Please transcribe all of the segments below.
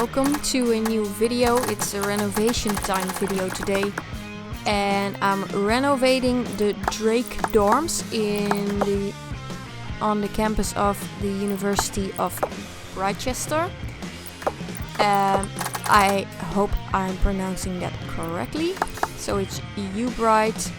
welcome to a new video. It's a renovation time video today, and I'm renovating the Drake dorms on the campus of the University of Rochester. I hope I'm pronouncing that correctly. So it's UBrite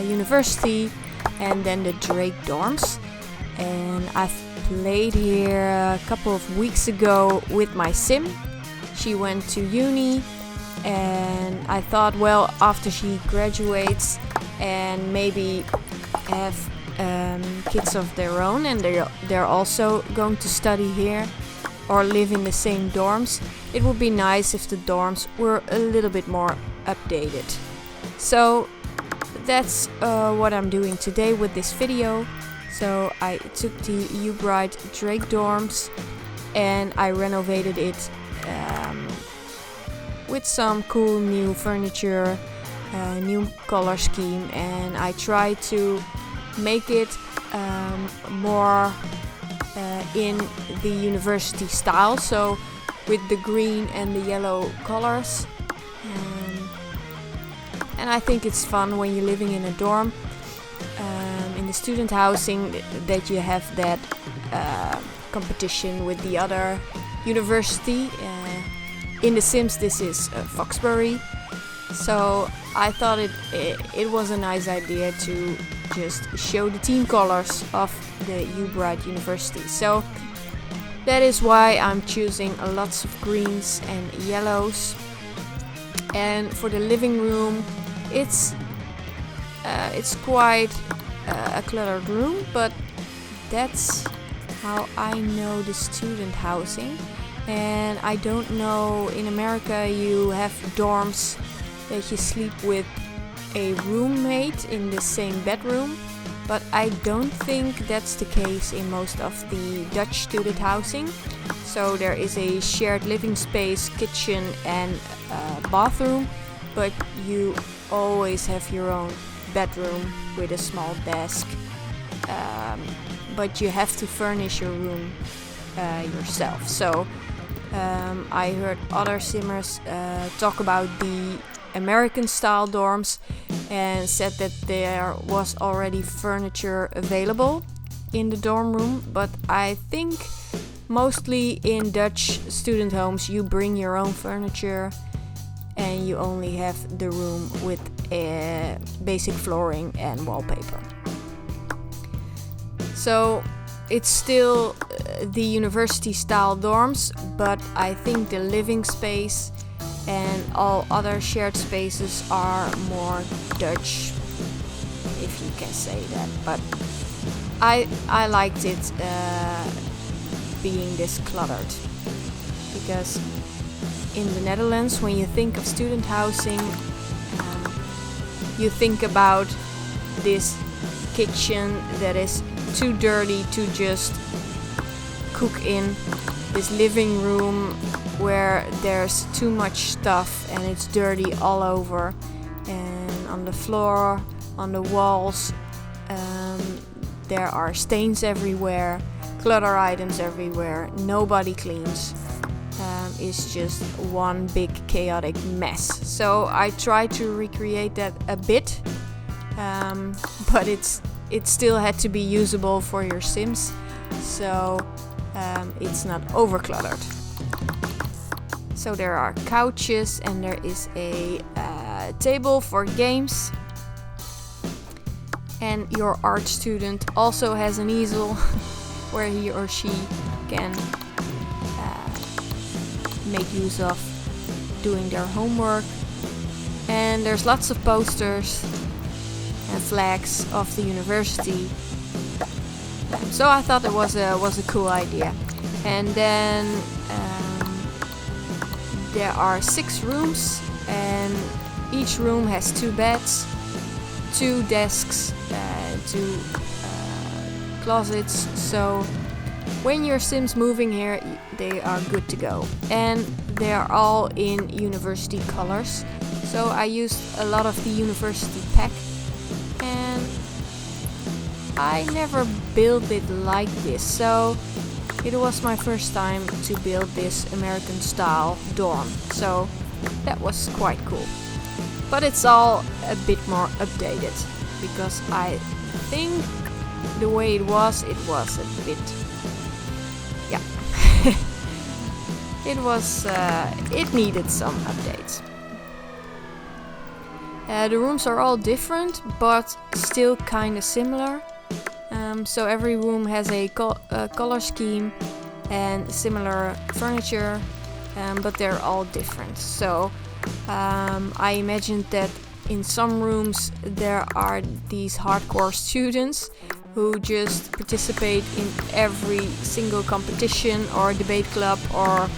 University and then the Drake dorms. And I've played here a couple of weeks ago with my sim. She went to uni, and I thought, well, after she graduates and maybe have kids of their own, and they're also going to study here or live in the same dorms, it would be nice if the dorms were a little bit more updated. So that's what I'm doing today with this video. So I took the UBrite Drake dorms and I renovated it with some cool new furniture, new color scheme, and I tried to make it more in the university style, so with the green and the yellow colors. And I think it's fun when you're living in a dorm in the student housing that you have that competition with the other university. In The Sims this is Foxbury, so I thought it was a nice idea to just show the team colors of the UBrite University. So that is why I'm choosing lots of greens and yellows. And for the living room, it's quite a cluttered room, but that's how I know the student housing. And I don't know, in America you have dorms that you sleep with a roommate in the same bedroom, but I don't think that's the case in most of the Dutch student housing. So there is a shared living space, kitchen and bathroom, but you always have your own bedroom with a small desk, but you have to furnish your room yourself. So I heard other simmers talk about the American style dorms and said that there was already furniture available in the dorm room, but I think mostly in Dutch student homes you bring your own furniture and you only have the room with basic flooring and wallpaper. So it's still the university style dorms, but I think the living space and all other shared spaces are more Dutch, if you can say that. But I liked it being this cluttered, because in the Netherlands, when you think of student housing, you think about this kitchen that is too dirty to just cook in, this living room where there's too much stuff and it's dirty all over, and on the floor, on the walls, there are stains everywhere, clutter items everywhere, nobody cleans. It's just one big chaotic mess. So I try to recreate that a bit, but it still had to be usable for your Sims, so it's not overcluttered. So there are couches and there is a table for games, and your art student also has an easel where he or she can make use of doing their homework. And there's lots of posters and flags of the university. So I thought it was a cool idea. And then there are 6 rooms, and each room has 2 beds, 2 desks, 2 closets. So when your Sims moving here, they are good to go. And they are all in university colors. So I used a lot of the university pack, and I never built it like this. So it was my first time to build this American style dorm, so that was quite cool. But it's all a bit more updated, because I think the way it was a bit, yeah, it needed some updates. The rooms are all different, but still kind of similar. So every room has a color scheme and similar furniture, but they're all different. So I imagined that in some rooms there are these hardcore students who just participate in every single competition or debate club or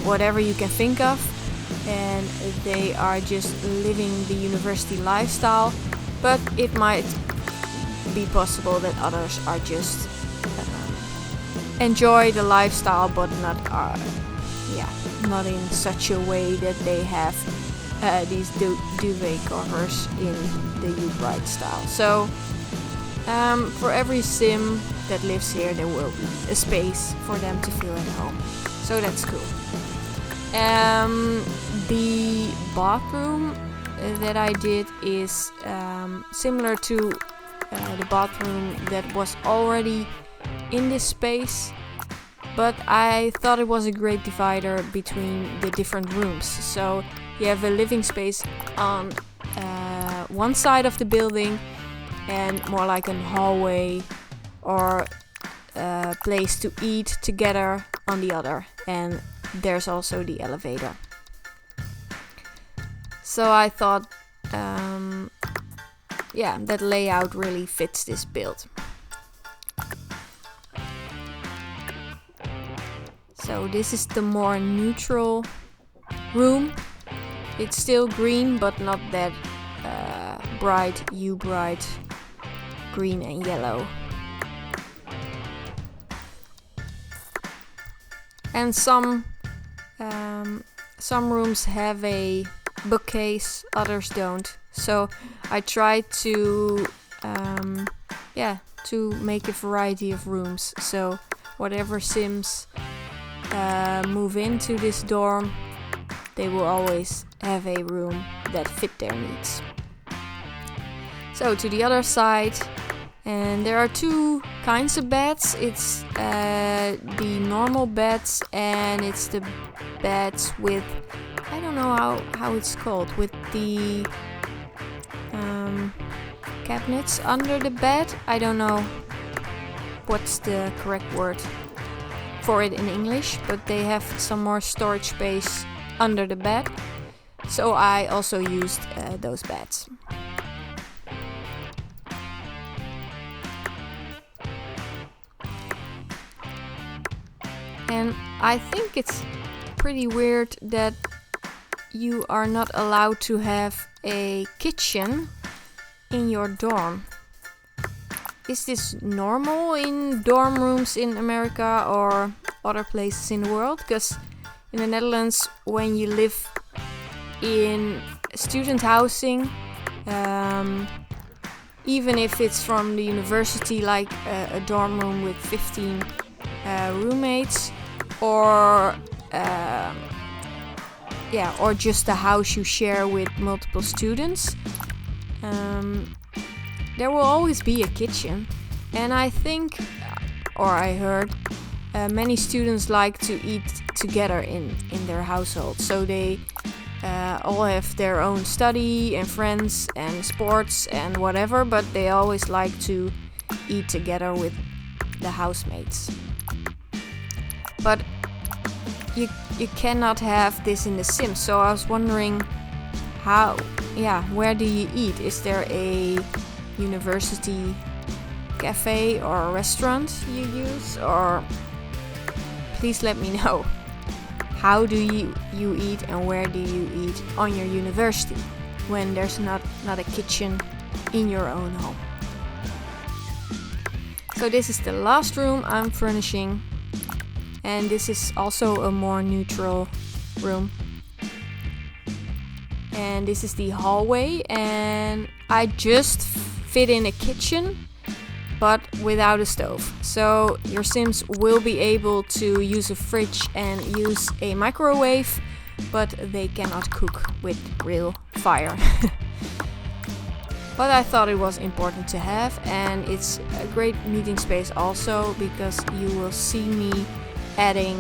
whatever you can think of, and they are just living the university lifestyle. But it might be possible that others are just enjoy the lifestyle, but not in such a way that they have these duvet covers in the UBrite style. So for every sim that lives here, there will be a space for them to feel at home. So that's cool. The bathroom that I did is similar to the bathroom that was already in this space, but I thought it was a great divider between the different rooms. So you have a living space on one side of the building and more like a hallway or a place to eat together on the other, and there's also the elevator. So I thought that layout really fits this build. So this is the more neutral room. It's still green, but not that bright UBrite green and yellow. And some rooms have a bookcase, others don't. So I tried to make a variety of rooms. So whatever sims move into this dorm, they will always have a room that fit their needs. So to the other side, and there are two kinds of beds. It's the normal beds, and it's the beds with, I don't know how it's called, with the cabinets under the bed. I don't know what's the correct word for it in English, but they have some more storage space under the bed. So I also used those beds. And I think it's pretty weird that you are not allowed to have a kitchen in your dorm. Is this normal in dorm rooms in America or other places in the world? Because in the Netherlands, when you live in student housing, even if it's from the university, like a dorm room with 15 roommates, or just a house you share with multiple students, there will always be a kitchen. And I think, or I heard, many students like to eat together in their household. So they all have their own study and friends and sports and whatever, but they always like to eat together with the housemates. But you cannot have this in The Sims. So I was wondering where do you eat? Is there a university cafe or a restaurant you use? Or please let me know. How do you eat, and where do you eat on your university when there's not a kitchen in your own home? So this is the last room I'm furnishing, and this is also a more neutral room. And this is the hallway, and I just fit in a kitchen but without a stove. So your Sims will be able to use a fridge and use a microwave, but they cannot cook with real fire. But I thought it was important to have, and it's a great meeting space also because you will see me adding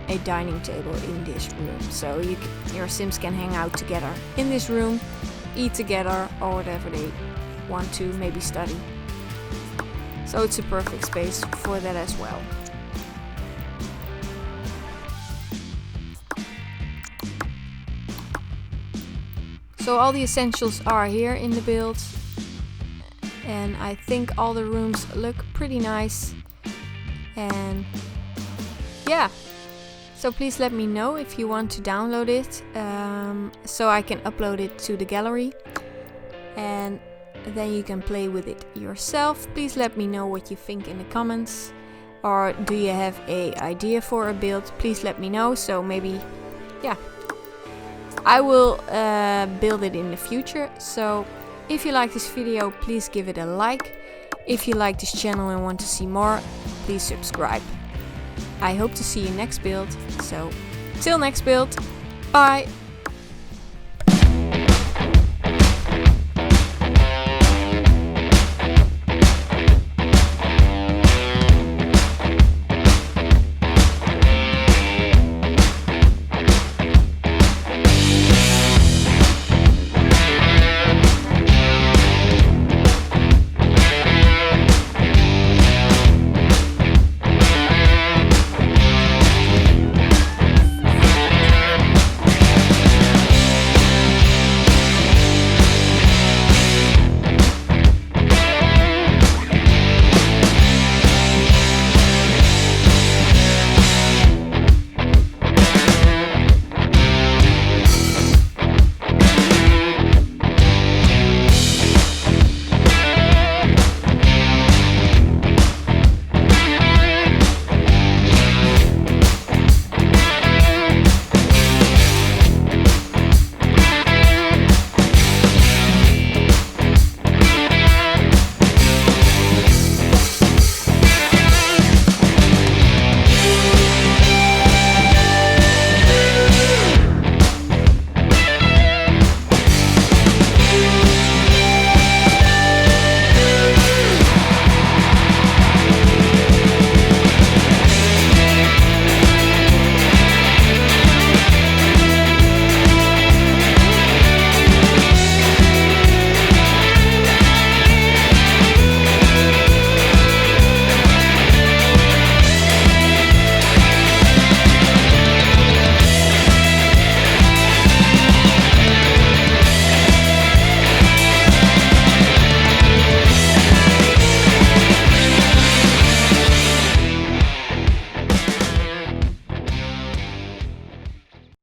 a dining table in this room. So your Sims can hang out together in this room, eat together, or whatever they want to, maybe study. So it's a perfect space for that as well. So all the essentials are here in the build, and I think all the rooms look pretty nice. And yeah, so please let me know if you want to download it, so I can upload it to the gallery, and then you can play with it yourself. Please let me know what you think in the comments, or do you have an idea for a build? Please let me know, so maybe, yeah, I will build it in the future. So if you like this video, please give it a like. If you like this channel and want to see more, please subscribe. I hope to see you next build. So till next build, bye!